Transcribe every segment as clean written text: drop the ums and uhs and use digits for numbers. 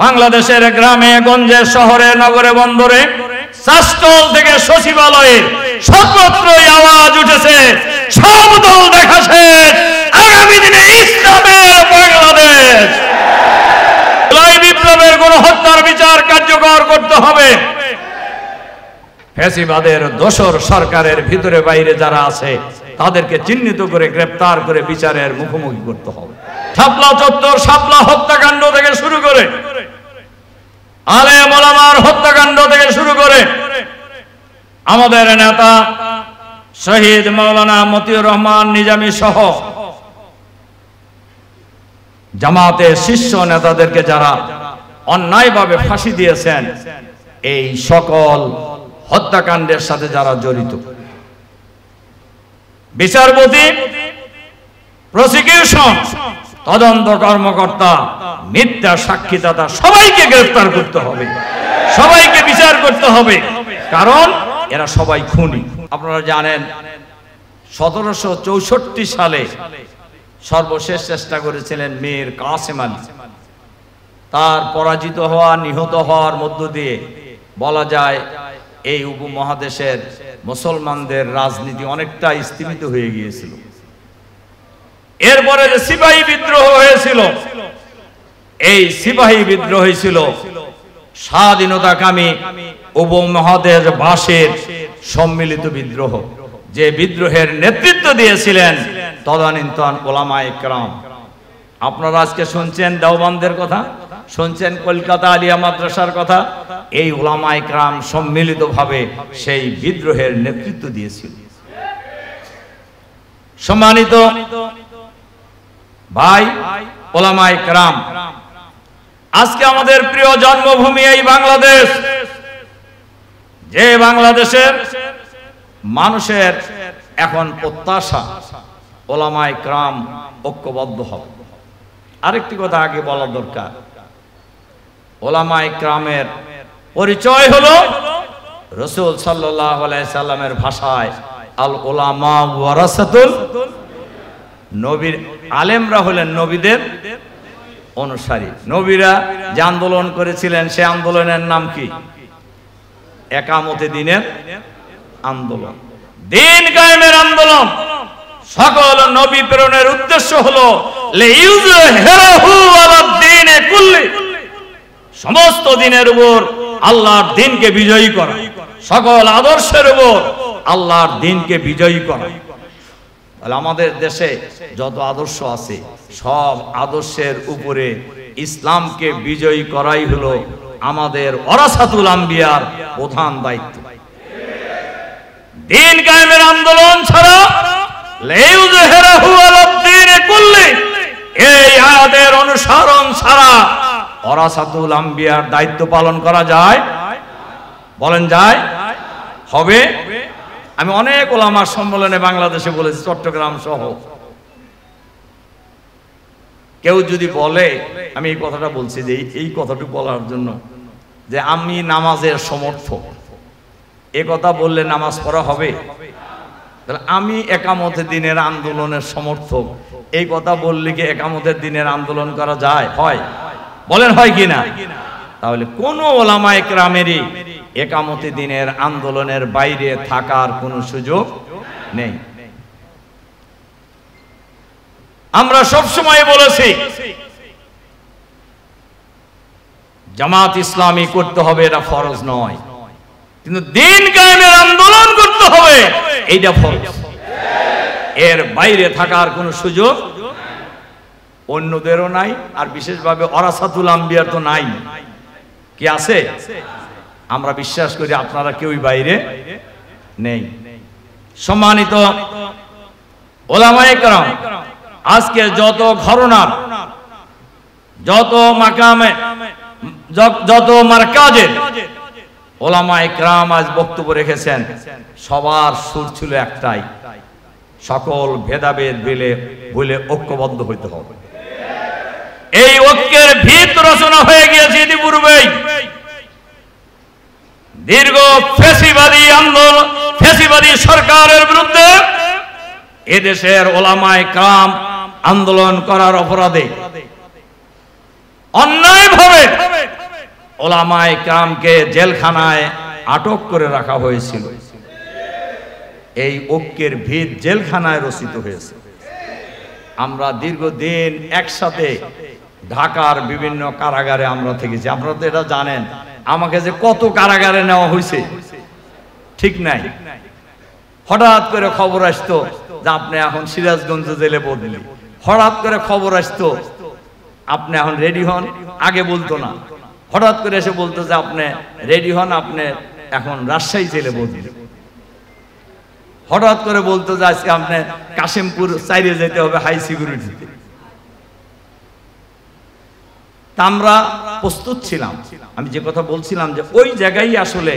বাংলাদেশের গ্রামে গঞ্জে শহরে নগরে বন্দরে শাসনল থেকে সচিবালয়ে সর্বত্রই আওয়াজ উঠেছে, সব দল দেখা শেষ, আগামী দিনে ইসলামের বাংলাদেশ। জুলাই বিপ্লবের গণহত্যার বিচার কার্যকর করতে হবে। ফ্যাসিবাদের দোসর সরকারের ভিতরে বাইরে যারা আছে তাদেরকে চিহ্নিত করে গ্রেফতার করে বিচারের মুখোমুখি করতে হবে। শাপলা চত্বর শাপলা হত্যাকাণ্ড থেকে শুরু করে, আলেম ওলামার হত্যাকাণ্ড থেকে শুরু করে, আমাদের নেতা শহীদ মাওলানা মতিউর রহমান নিজামী সহ জামাতের শীর্ষ নেতাদেরকে যারা অন্যায়ভাবে ফাঁসি দিয়েছেন, এই সকল হত্যাকাণ্ডের সাথে যারা জড়িত, বিচারপতি, প্রসিকিউশন, তদন্ত কর্মকর্তা, মিথ্যা সাক্ষীদাতা সবাইকে গ্রেফতার করতে হবে, সবাইকে বিচার করতে হবে, কারণ এরা সবাই খুনি। আপনারা জানেন 1764 সালে সর্বশেষ চেষ্টা করেছিলেন মীর কাসেম আলী। তার পরাজিত হওয়া, নিহত হওয়ার মধ্য দিয়ে বলা যায় এই উপমহাদেশের মুসলমানদের রাজনীতি অনেকটা স্থিমিত হয়ে গিয়েছিল। এরপরে যে সিপাহী বিদ্রোহ হয়েছিল, এই সিপাহী বিদ্রোহ ছিল স্বাধীনতাকামী উপমহাদেশবাসীর সম্মিলিত বিদ্রোহ, যে বিদ্রোহের নেতৃত্ব দিয়েছিলেন তদানীন্তন ওলামায়ে কেরাম। আপনারা আজকে শুনছেন দেওবন্দের কথা, শুনছেন কলকাতা আলিয়া মাদ্রাসার কথা। এই ওলামায়ে কেরাম সম্মিলিতভাবে সেই বিদ্রোহের নেতৃত্ব দিয়েছিল। সম্মানিত ভাই ওলামায়ে কেরাম, আজকে আমাদের প্রিয় জন্মভূমি এই বাংলাদেশ, যে বাংলাদেশের মানুষের এখন প্রত্যাশা ওলামায়ে কেরাম ঐক্যবদ্ধ হবে। আরেকটি কথা আগে বলা দরকার, ওলামায়ে কেরামের পরিচয় হলো রাসূল সাল্লাল্লাহু আলাইহি সাল্লামের ভাষায় আল উলামা ওয়ারাসাতুল নবীর, আলেমরা হলেন নবীদের অনুসারী। নবীরা যে আন্দোলন করেছিলেন সে আন্দোলনের নাম কি? একামতে দ্বীনের আন্দোলন, দ্বীন কায়েমের আন্দোলন। সকল নবী প্রেরণের উদ্দেশ্য হলো লিইউযহিরাহু আলাদ দ্বীনি কুল্লি, সমস্ত দ্বীনের উপর আল্লাহর দ্বীনকে বিজয়ী করা, সকল আদর্শের উপর আল্লাহর দ্বীনকে বিজয়ী করা। তাহলে আমাদের দেশে যত আদর্শ আছে সব আদর্শের উপরে ইসলামকে বিজয়ী করাই হলো আমাদের ওয়ারাসাতুল আম্বিয়ার প্রধান দায়িত্ব। দ্বীন কায়েমের আন্দোলন ছাড়া লিইউযহিরাহু আলাদ দ্বীনি কুল্লি, এই আয়াতের অনুসরণ ছাড়া ওয়ারাসাতুল আম্বিয়ার দায়িত্ব পালন করা যায়? বলেন যায়? হবে? আমি অনেক ওলামা সম্মেলনে বাংলাদেশে বলেছি, চট্টগ্রাম সহ। কেউ যদি বলে, আমি এই কথাটা বলছি যে এই কথাটুকু বলার জন্য যে আমি নামাজের সমর্থক, এ কথা বললে নামাজ পড়া হবে? তাহলে আমি একামতের দ্বীনের আন্দোলনের সমর্থক, এই কথা বললে কি একামতের দ্বীনের আন্দোলন করা যায়? হয়? বলেন হয় কিনা? তাহলে কোন ওলামায়ে কেরামেরই একামতে দ্বীনের আন্দোলনের বাইরে থাকার কোনো সুযোগ নেই। আমরা সব সময় বলেছি জামাত ইসলামী করতে হবে, এটা ফরজ নয়, কিন্তু দ্বীন কায়েমের আন্দোলন করতে হবে, এইটা ফরজ। এর বাইরে থাকার কোনো সুযোগ অন্যদেরও নাই, আর বিশেষভাবে ওয়ারাসাতুল আম্বিয়ার তো নাই। কি আছে? আমরা বিশ্বাস করি আপনারা কেউই বাইরে নেই। সম্মানিত ওলামায়ে কেরাম, আজকে যত ঘরনার, যত মাকামে, যত মারকাজে ওলামায়ে কেরাম আজ বক্তব্য রেখেছেন, সবার সুর ছিল একটাই, সকল ভেদাভেদ বলে ঐক্যবদ্ধ হইতে হবে। এই ঐক্যের ভিত রচনা হয়ে গিয়েছে ইতিপূর্বেই। দীর্ঘ ফ্যাসিবাদী আন্দোলন, ফ্যাসিবাদী সরকারের বিরুদ্ধে এদেশের ওলামায়ে কেরাম আন্দোলন করার অপরাধে অন্যায়ভাবে ওলামায়ে কেরামকে জেলখানায় আটক করে রাখা হয়েছিল। এই ঐক্যের ভিত জেলখানায় রচিত হয়েছে। আমরা দীর্ঘদিন একসাথে ঢাকার বিভিন্ন কারাগারে আমরা থেকেছি। আপনারা তো এটা জানেন, আমাকে যে কত কারাগারে নেওয়া হয়েছে ঠিক নাই। হঠাৎ করে খবর আসতো যে আপনি এখন সিরাজগঞ্জ জেলে বদলি, হঠাৎ করে খবর আসতো আপনি এখন রেডি হন, আগে বলতো না, হঠাৎ করে এসে বলতো যে আপনি রেডি হন, আপনি এখন রাজশাহী জেলে বদলি, হঠাৎ করে বলতো যে আজকে আপনি কাশিমপুর চাইরে যেতে হবে হাই সিকিউরিটিতে। আমরা প্রস্তুত ছিলাম। আমি যে কথা বলছিলাম যে ওই জায়গায় আসলে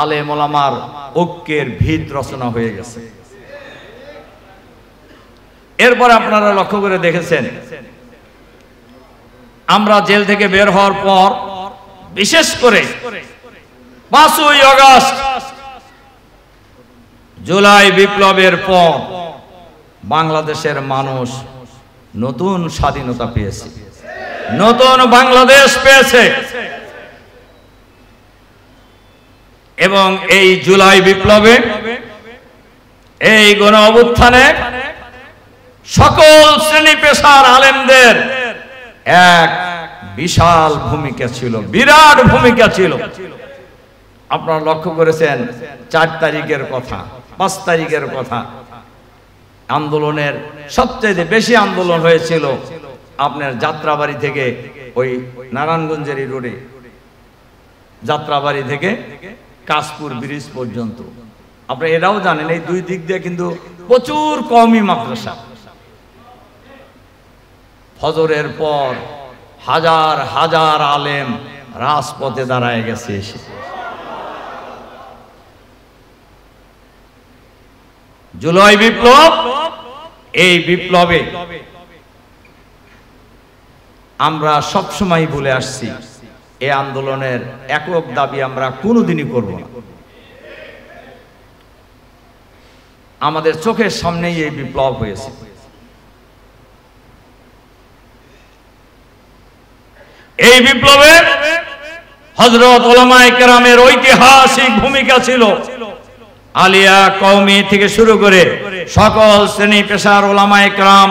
আলেম ওলামার ঐক্যের ভিত রচনা হয়ে গেছে। এরপর আপনারা লক্ষ্য করে দেখেছেন, আমরা জেল থেকে বের হওয়ার পর বিশেষ করে 5ই আগস্ট জুলাই বিপ্লবের পর বাংলাদেশের মানুষ নতুন স্বাধীনতা পেয়েছে, নতুন বাংলাদেশ পেয়েছে। এবং এই জুলাই বিপ্লবে, এই গণ অভ্যুত্থানে সকল শ্রেণী পেশার আলেমদের এক বিশাল ভূমিকা ছিল, বিরাট ভূমিকা ছিল। আপনারা লক্ষ্য করেছেন 4 তারিখের কথা, 5 তারিখের কথা, আন্দোলনের সবচেয়ে বেশি আন্দোলন হয়েছিল আপনার যাত্রাবাড়ি থেকে ওই নারায়ণগঞ্জের রোডে, যাত্রাবাড়ি থেকে কাশপুর ব্রিজ পর্যন্ত। আপনারা এটাও জানেন এই দুই দিক দিয়ে কিন্তু প্রচুর কওমি মাদ্রাসা। ফজরের পর হাজার হাজার আলেম রাজপথে দাঁড়ায় গেছে এসে। জুলাই বিপ্লব, এই বিপ্লবে আমরা সবসময় বলে আসছি এই আন্দোলনের একক দাবি আমরা কোনোদিনই করব না। আমাদের চোখের সামনেই এই বিপ্লব হয়েছে। এই বিপ্লবে হযরত উলামায়ে কেরামের ঐতিহাসিক ভূমিকা ছিল। আলিয়া কওমি থেকে শুরু করে সকল শ্রেণী পেশার উলামায়ে কেরাম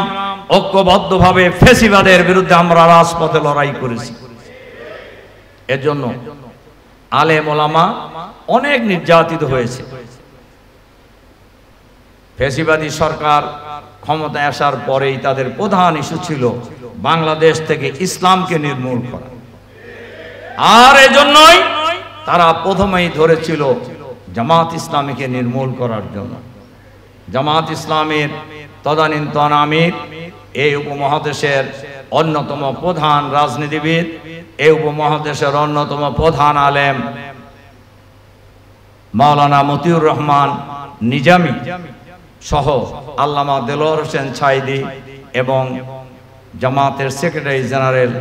ঐক্যবদ্ধভাবে ফ্যাসিবাদের বিরুদ্ধে আমরা রাজপথে লড়াই করেছি। এর জন্য আলেম ওলামা অনেক নির্যাতিত হয়েছে। ফ্যাসিবাদী সরকার ক্ষমতায় আসার পরেই তাদের প্রধান ইস্যু ছিল বাংলাদেশ থেকে ইসলামকে নির্মূল করা। আর এজন্যই তারা প্রথমেই ধরেছিল জামাত ইসলামীকে নির্মূল করার জন্য। জামাত ইসলামের তদানীন্তন আমির, এই উপমহাদেশের অন্যতম প্রধান রাজনীতিবিদ, এই উপমহাদেশের অন্যতম প্রধান আলেম মাওলানা মতিউর রহমান নিজামী সহ আল্লামা দেলোয়ার হোসেন ছাইদি এবং জামাতের সেক্রেটারি জেনারেল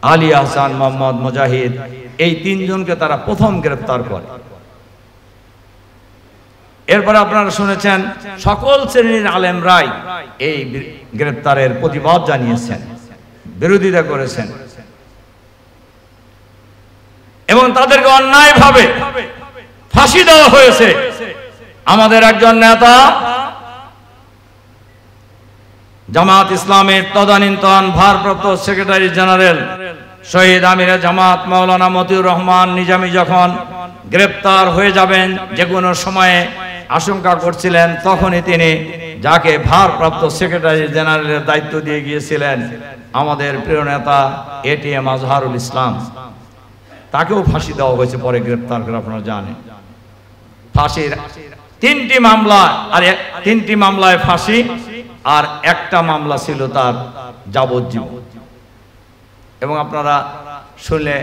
আলী আহসান মোহাম্মদ মুজাহিদ, এই 3 জনকে তারা প্রথম গ্রেফতার করে। এরপরে আপনারা শুনেছেন সকল শ্রেণীর আলেমরাই এই গ্রেফতারের প্রতিবাদ জানিয়েছেন, বিরোধিতা করেছেন এবং তাদেরকে অন্যায়ভাবে ফাঁসি দেওয়া হয়েছে। আমাদের একজন নেতা জামাত ইসলামের তদানীন্তন ভারপ্রাপ্ত সেক্রেটারি জেনারেল শহীদ আমিরে জামাত মাওলানা মতিউর রহমান নিজামী যখন গ্রেফতার হয়ে যাবেন যে কোনো সময়ে আশঙ্কা করছিলেন, তখনই তিনি যাকে ভারপ্রাপ্ত সেক্রেটারি জেনারেলের দায়িত্ব দিয়ে গিয়েছিলেন আমাদের প্রিয় নেতা এটিএম আজহারুল ইসলাম, তাকেও ফাঁসি দেওয়া হয়েছে। পরে গ্রেফতার করে আপনারা জানেন। ফাঁসির 3টি মামলা, আর 3টি মামলায় ফাঁসি, আর একটা মামলা ছিল তার যাবজ্জীবন। এবং আপনারা শুনলে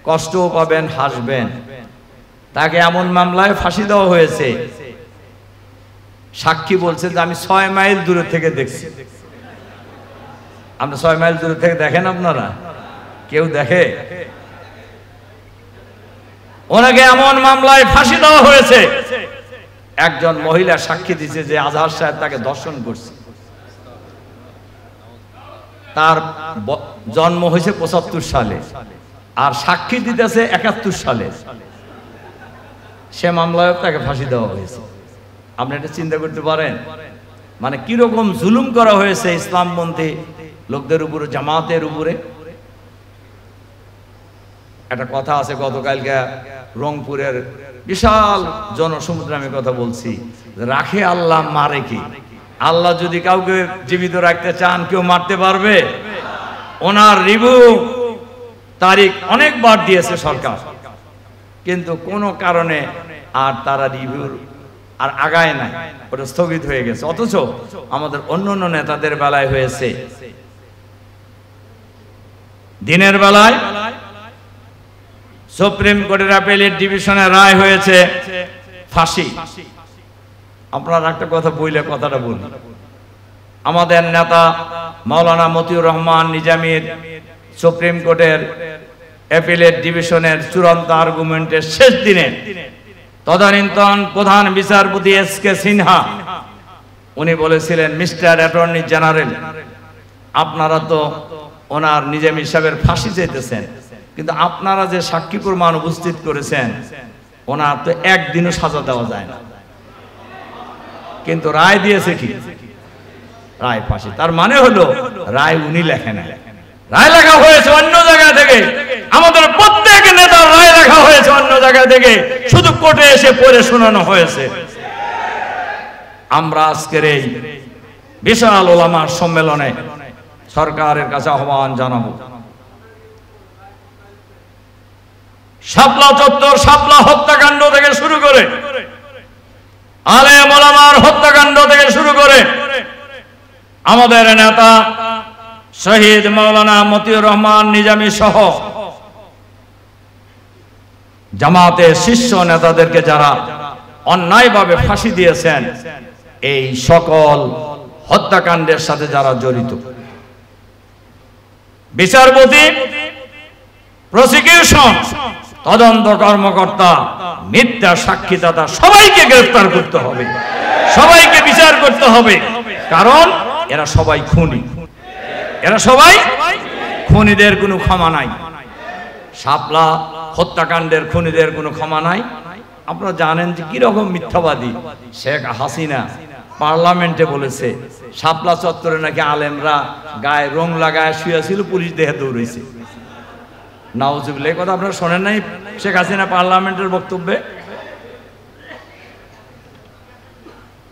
কষ্টও পাবেন, হাসবেন। তাকে এমন মামলায় ফাঁসি দেওয়া হয়েছে, সাক্ষী বলছে যে আমি 6 মাইল দূরে থেকে দেখছি। আপনি 6 মাইল দূরে থেকে দেখেন? আপনারা কেউ দেখে? ওনাকে এমন মামলায় ফাঁসি দেওয়া হয়েছে, একজন মহিলা সাক্ষী দিয়েছে যে আজহার সাহেব তাকে দর্শন করছে। তার জন্ম হয়েছে ৭৫ সালে, আর সাক্ষী দিতেছে ৭১ সালে। সে মামলায় তাকে ফাঁসি দেওয়া হয়েছে। আপনি এটা চিন্তা করতে পারেন, মানে কিরকম জুলুম করা হয়েছে ইসলামপন্থী লোকদের উপরে, জামাতের উপরে। একটা কথা আছে, গতকালকে রংপুরের বিশাল জনসমুদ্রে আমি কথা বলছি, রাখে আল্লাহ মারে কি? আল্লাহ যদি কাউকে জীবিত রাখতে চান, কেউ মারতে পারবে? ওনার রিভিউ তারিখ অনেকবার দিয়েছে সরকার, কিন্তু কোনো কারণে আর তারা রিভিউ আর আগায় নাই, ওটা স্থগিত হয়ে গেছে। অথচ আমাদের অন্য নেতাদের বেলায় হয়েছে, দিনের বেলায় সুপ্রিম কোর্টের অ্যাপেলেট ডিভিশনের রায় হয়েছে ফাঁসি। আপনারা একটা কথা বললে কথাটা বলি, আমাদের নেতা মাওলানা মতিউর রহমান নিজামীর সুপ্রিম কোর্টের অ্যাপেলেট ডিভিশনের চূড়ান্ত আর্গুমেন্টের শেষ দিনে তদানীন্তন প্রধান বিচারপতি এস.কে. সিনহা উনি বলেছিলেন, মিস্টার অ্যাটর্নি জেনারেল, আপনারা তো ওনার নিজামী সাহেবের ফাঁসি চাইতেছেন, কিন্তু আপনারা যে সাক্ষী প্রমাণ উপস্থিত করেছেন ওনার তো একদিনও সাজা দেওয়া যায় না, কিন্তু রায় দিয়েছে কি? রায় ফাঁসি। তার মানে হলো রায় উনি লেখেন, রায় লেখা হয়েছে অন্য জায়গা থেকে। আমাদের প্রত্যেক নেতার রায় লেখা হয়েছে অন্য জায়গা থেকে, শুধু কোর্টে এসে পড়ে শোনানো হয়েছে। আমরা আজকের এই বিশাল ওলামার সম্মেলনে সরকারের কাছে আহ্বান জানাবো, শাপলা চত্বর, শাপলা হত্যাকাণ্ড থেকে শুরু করে, আলেম ওলামার হত্যাকাণ্ড থেকে শুরু করে, আমাদের নেতা শহীদ মাওলানা মতিউর রহমান নিজামী সহ জামাতের শীর্ষ নেতাদেরকে যারা অন্যায়ভাবে ফাঁসি দিয়েছেন, এই সকল হত্যাকাণ্ডের সাথে যারা জড়িত, বিচারপতি, প্রসিকিউশন, তদন্ত কর্মকর্তা, মিথ্যা সাক্ষীদাতা, সবাইকে গ্রেফতার করতে হবে, সবাইকে বিচার করতে হবে। কারণ এরা সবাই খুনি, এরা সবাই খুনিদের কোনো ক্ষমা নাই। শাপলা হত্যাকাণ্ডের খুনিদের কোনো ক্ষমা নাই। আপনারা জানেন যে কিরকম মিথ্যাবাদী শেখ হাসিনা পার্লামেন্টে বলেছে শাপলা চত্বরে নাকি আলেমরা গায়ে রং লাগায় শুয়েছিল, পুলিশ দেহে দৌড়েছে। নাউজুবিল্লাহ, এই কথা আপনারা শোনেন নাই শেখ হাসিনা পার্লামেন্টের বক্তব্যে?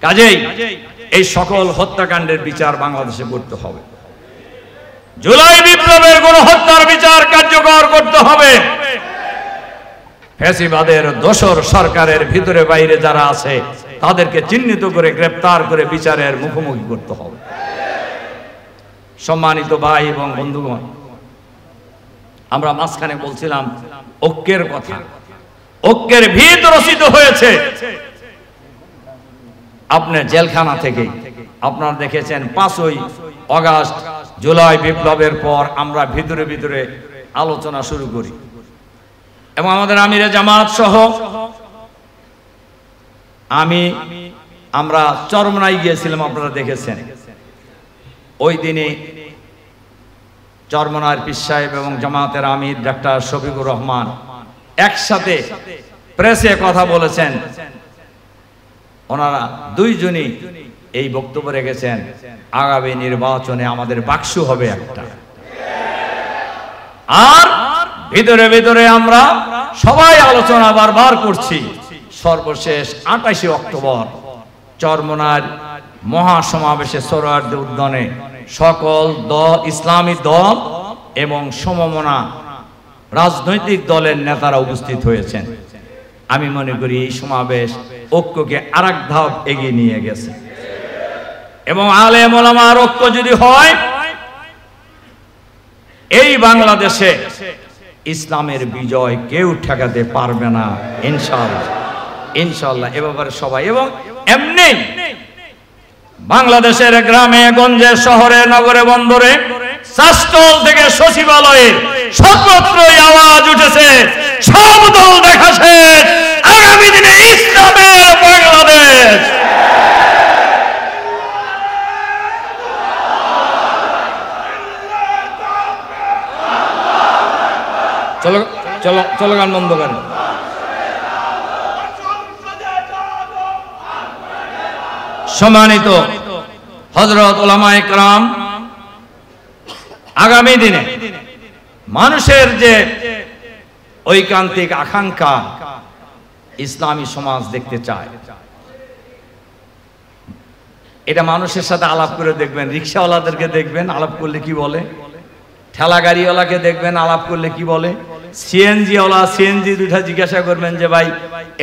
কাজেই এই সকল হত্যাকাণ্ডের বিচার বাংলাদেশে করতে হবে। জুলাই বিপ্লবের কোন হত্যার বিচার কার্যকর করতে হবে। ফ্যাসিবাদের দোসর সরকারের ভিতরে বাইরে যারা আছে তাদেরকে চিহ্নিত করে গ্রেফতার করে বিচারের মুখোমুখি করতে হবে। সম্মানিত ভাই এবং বন্ধুগণ, আমরা মাঝখানে বলছিলাম ঐক্যের কথা, ঐক্যের ভিত রচিত হয়েছে আপনার জেলখানা থেকে। আপনারা দেখেছেন 5ই আগস্ট জুলাই বিপ্লবের পর আমরা ভিতরে ভিতরে আলোচনা শুরু করি এবং আমাদের আমিরে জামাত সহ আমরা চরমনাই গিয়েছিলাম, আপনারা দেখেছেন। ওই দিনে চরমনার পীর সাহেব এবং জামাতের আমির ডাক্তার শফিকুর রহমান একসাথে প্রেসে কথা বলেছেন। ওনারা দুইজনই এই বক্তব্য রেখেছেন, আগামী নির্বাচনে আমাদের বাক্স হবে একটা। আর ভিতরে ভিতরে আমরা সবাই আলোচনা বারবার করছি। সর্বশেষ 28 অক্টোবর চরমনার মহাসমাবেশে সোহরাওয়ার্দী উদ্যানে সকল দল, ইসলামী দল এবং সমমনা রাজনৈতিক দলের নেতারা উপস্থিত হয়েছেন। আমি মনে করি এই সমাবেশ ঐক্যকে আরেক ধাপ এগিয়ে নিয়ে গেছে এবং আলেম ওলামার ঐক্য যদি হয়, এই বাংলাদেশে ইসলামের বিজয় কেউ ঠেকাতে পারবে না ইনশাআল্লাহ। ইনশাআল্লাহ এ ব্যাপারে সবাই, এবং এমনি বাংলাদেশের গ্রামে গঞ্জে শহরে নগরে বন্দরে শাসনতল থেকে সচিবালয়ে সর্বত্রই আওয়াজ উঠেছে, সব দল দেখা শেষ, আগামী দিনে ইসলামের বাংলাদেশ। চলো চলো চলো, গান বন্ধ করেন। সম্মানিত হযরত উলামায়ে কেরাম, আগামী দিনে মানুষের যে ঐকান্তিক আকাঙ্ক্ষা ইসলামী সমাজ দেখতে চায়, এটা মানুষের সাথে আলাপ করে দেখবেন। রিক্সাওয়ালাদেরকে দেখবেন, আলাপ করলে কি বলে। ঠেলা গাড়িওয়ালাকে দেখবেন, আলাপ করলে কি বলে। সিএনজি ওয়ালা, সিএনজি দুইটা জিজ্ঞাসা করবেন যে ভাই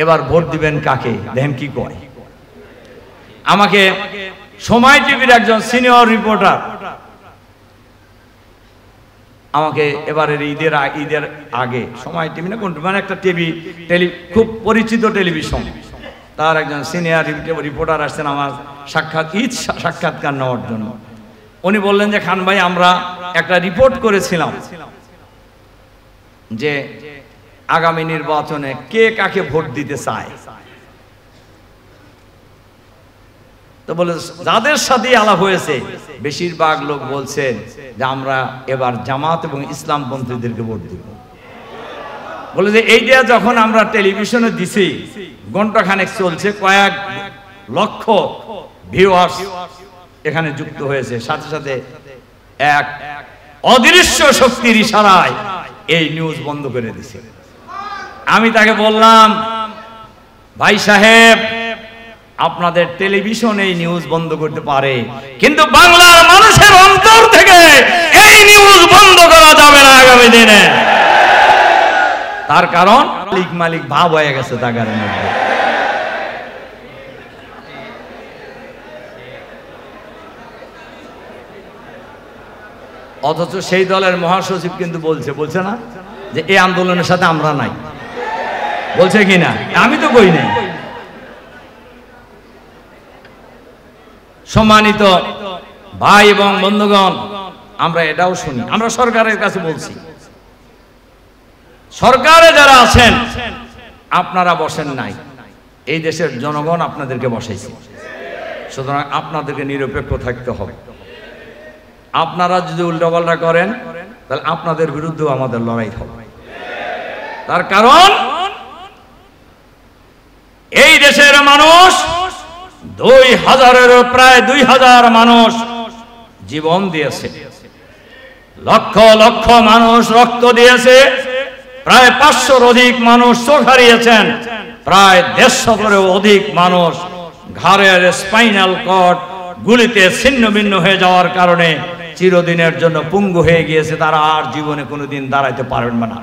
এবার ভোট দিবেন কাকে, দেখেন কি কয়। আমাকে সময় টিভির একজন সিনিয়র রিপোর্টার আমাকে এবারের ঈদের আগে, সময় টিভি না কোন মানে একটা খুব পরিচিত টেলিভিশন, তার একজন সিনিয়র রিপোর্টার আসছেন আমার সাক্ষাৎকার নেওয়ার জন্য। উনি বললেন যে খান ভাই, আমরা একটা রিপোর্ট করেছিলাম যে আগামী নির্বাচনে কে কাকে ভোট দিতে চায়। তো বলে যাদের সাথে আলাপ হয়েছে বেশিরভাগ লোক বলছেন যে আমরা এবার জামাত এবং ইসলামপন্থীদেরকে ভোট দিব। বলে যে এইটা যখন আমরা টেলিভিশনে দিছি, ঘন্টাখানেক চলছে, কয়েক লক্ষ ভিউয়ার্স এখানে যুক্ত হয়েছে, সাথে সাথে এক অদৃশ্য শক্তির ইশারায় এই নিউজ বন্ধ করে দিছে। আমি তাকে বললাম, ভাই সাহেব, আপনাদের টেলিভিশন এই নিউজ বন্ধ করতে পারে, কিন্তু বাংলার মানুষের অন্তর থেকে এই নিউজ বন্ধ করা যাবে না আগামী দিনে। তার কারণ মালিক ভাব হয়ে গেছে তাগারের মধ্যে। অথচ সেই দলের মহাসচিব কিন্তু বলছে না যে এই আন্দোলনের সাথে আমরা নাই, বলছে কিনা? আমি তো কই নাই। সম্মানিত ভাই এবং বন্ধুগণ, আমরা এটাও শুনি, আমরা সরকারের কাছে বলছি, সরকারে যারা আছেন আপনারা বসেন নাই, এই দেশের জনগণ আপনাদেরকে বসাইছে, সুতরাং আপনাদেরকে নিরপেক্ষ থাকতে হবে। আপনারা যদি উল্টাপাল্টা করেন তাহলে আপনাদের বিরুদ্ধেও আমাদের লড়াই হবে। তার কারণ এই দেশের মানুষ 2000-এরও প্রায় 2000 মানুষ জীবন দিয়েছে, লক্ষ লক্ষ মানুষ রক্ত দিয়েছে, প্রায় 500-র অধিক মানুষ চোখ হারিয়েছেন, প্রায় 150-রও অধিক মানুষ ঘাড়ের স্পাইনাল কর্ড গুলিতে ছিন্ন ভিন্ন হয়ে যাওয়ার কারণে চিরদিনের জন্য পঙ্গু হয়ে গিয়েছে, তারা আর জীবনে কোনোদিন দাঁড়াইতে পারবেন না।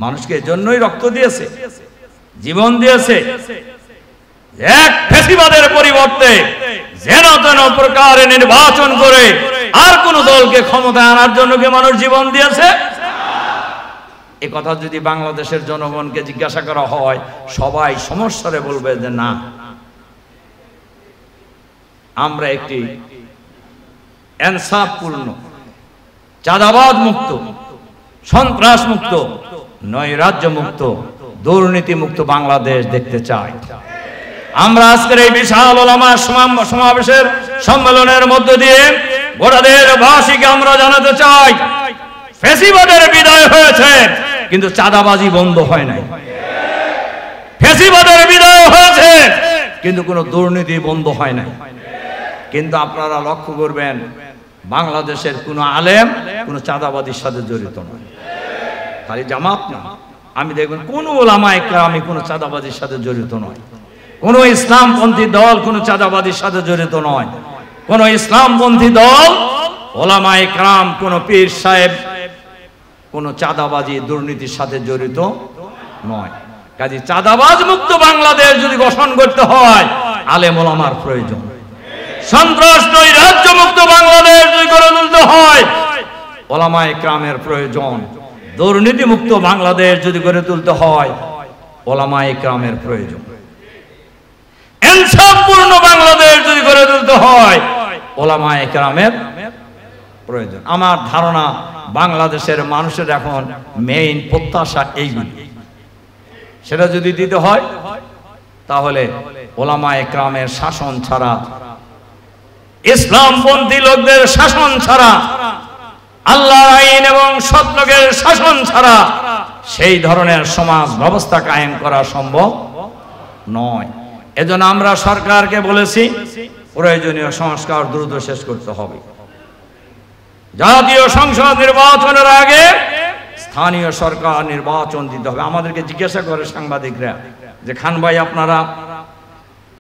মানুষকে এজন্যই রক্ত দিয়েছে, জীবন দিয়েছে। এক ফ্যাসিবাদের পরিবর্তে যেন তেন প্রকারে নির্বাচন করে আর কোন দলকে ক্ষমতায় আনার জন্য কি মানুষ জীবন দিয়েছে? এই কথা যদি বাংলাদেশের জনগণকে জিজ্ঞাসা করা হয়, সবাই সমস্যারে বলবে যে না, আমরা একটি ইনসাফপূর্ণ, চাঁদাবাদ মুক্ত, সন্ত্রাস মুক্ত, নৈরাজ্য মুক্ত, দুর্নীতি মুক্ত বাংলাদেশ দেখতে চাই। আমরা আজকের এই বিশাল ওলামা সমাবেশের সম্মেলনের মধ্য দিয়ে গোটা দেশবাসীকে আমরা জানাতে চাই, ফ্যাসিবাদের বিদায় হয়েছে কিন্তু চাঁদাবাজি বন্ধ হয় নাই। ফ্যাসিবাদের বিদায় হয়েছে কিন্তু কোনো দুর্নীতি বন্ধ হয় নাই। কিন্তু আপনারা লক্ষ্য করবেন, বাংলাদেশের কোন আলেম কোন চাঁদাবাজির সাথে জড়িত নয়। খালি জামাত না, আমি দেখবেন কোন ওলামায়ে কেরাম কোন চাঁদাবাজির সাথে জড়িত নয়, কোন ইসলামপন্থী দল কোন চাঁদাবাজির সাথে জড়িত নয়, কোন ইসলামপন্থী দল, ওলামায়ে কেরাম, কোন পীর সাহেব কোন চাঁদাবাজি দুর্নীতির সাথে জড়িত নয়। কাজে চাঁদাবাজ মুক্ত বাংলাদেশ যদি গঠন করতে হয়, আলেম ওলামার প্রয়োজন। সন্ত্রাস নৈরাজ্য মুক্ত বাংলাদেশ যদি গড়ে তুলতে হয়, ওলামায়ে কেরামের প্রয়োজন। দুর্নীতি মুক্ত বাংলাদেশ যদি গড়ে তুলতে হয়, ওলামায়ে কেরামের প্রয়োজন। ইনসাফপূর্ণ বাংলাদেশ যদি গড়ে তুলতে হয়, ওলামায়ে কেরামের প্রয়োজন। আমার ধারণা বাংলাদেশের মানুষের এখন মেইন প্রত্যাশা এইগুলি। সেটা যদি দিতে হয় তাহলে ওলামায়ে কেরামের শাসন ছাড়া, ইসলামপন্থী লোকদের শাসন ছাড়া, আল্লাহর আইন এবং সৎ লোকের শাসন ছাড়া সেই ধরনের সমাজ ব্যবস্থা কায়েম করা সম্ভব নয়। এজন্য আমরা সরকারকে বলেছি প্রয়োজনীয় সংস্কার দ্রুত শেষ করতে হবে। জাতীয় সংসদ নির্বাচনের আগে স্থানীয় সরকার নির্বাচন দিতে হবে। আমাদেরকে জিজ্ঞাসা করে সাংবাদিকরা যে খান ভাই আপনারা